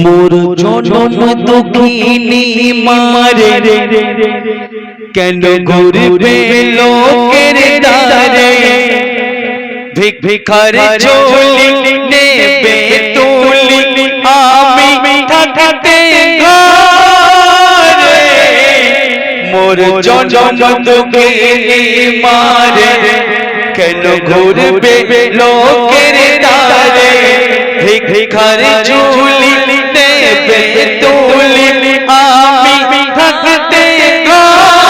মোর জনম দুঃখিনী মারে কেন ঘুরবে লোকের দ্বারে ভিখারি ঝোলি নেবে তুলি আমি থাকতে ঘরে মোর জনম দুঃখিনী মারে কেন ঘুরবে লোকের দ্বারে ভিখারি ঝোলি নেবে তুলি আমি থাকতে ঘরে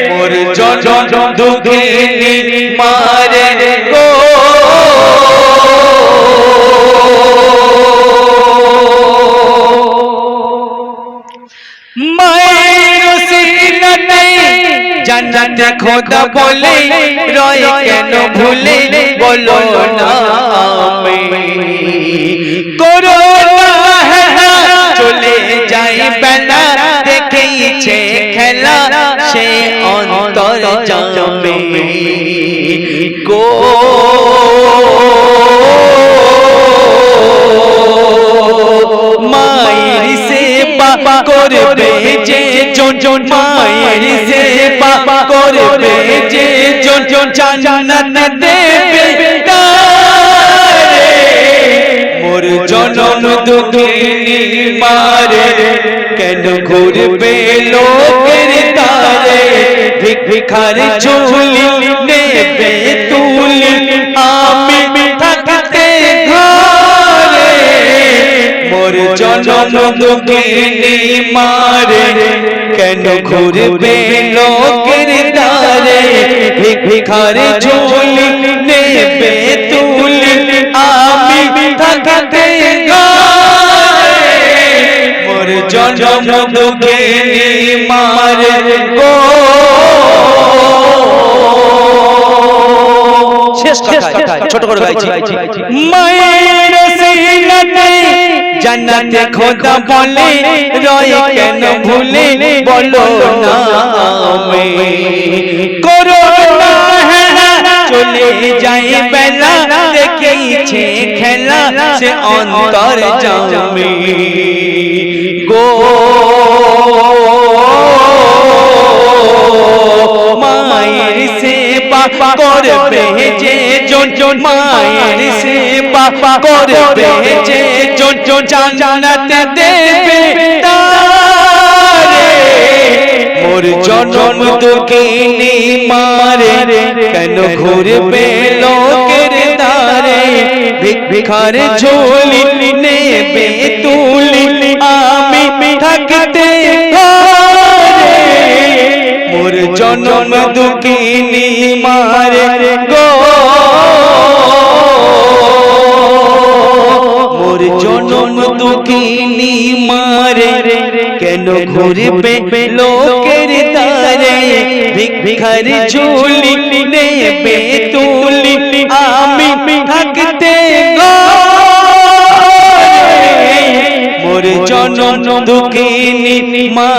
মোর জনম দুঃখিনী মারে গো মায়ের সিনাতে জান্নাত খোদা বলে রয় কেন ভুলে বলো না আমি করো না চলে যাই বেলা দেখেইছে খেলা সে অন্তর জামে গো মায়ের সেবা করবে যে জন মায়ের সেবা করবে যে জন জান্নাত দেবে তারে মোর জনম দুঃখিনী মারে কেন ঘুরবে লোকের দ্বারে ভিখারি ঝোলি নেবে তুলি আমি থাকতে ঘরে মোর জনম দুঃখিনী মারে কেন ঘুরবে লোকের দ্বারে ভিখারি ঝোলি নেবে তুলি আমি থাকতে ঘরে মোর জনম দুঃখিনী মারে গো শেষ কথা ছোট করে গাইছি মায়ের সিনাতে জান্নাত খোদা বলে রয় কেন ভুলে বলো না আমি করো না চলে যাই বেলা দেখেইছে খেলা সে অন্তর জামে গো মায়ের সেবা করবে যে জন মায়ের সেবা করবে যে জন জান্নাত দেবে তারে মোর জনম দুঃখিনী মারে কেন ঘুরবে লোকের দ্বারে ভিখারি ঝোলি নেবে তুলি আমি থাকতে ঘরে মোর জনম দুঃখিনী মারে গো মোর জনম দুঃখিনী মারে কেন ঘুরবে লোকের দ্বারে ভিখারি ঝোলি নেবে তুলি আমি থাকতে ঘরে মোর জনম দুঃখিনী মা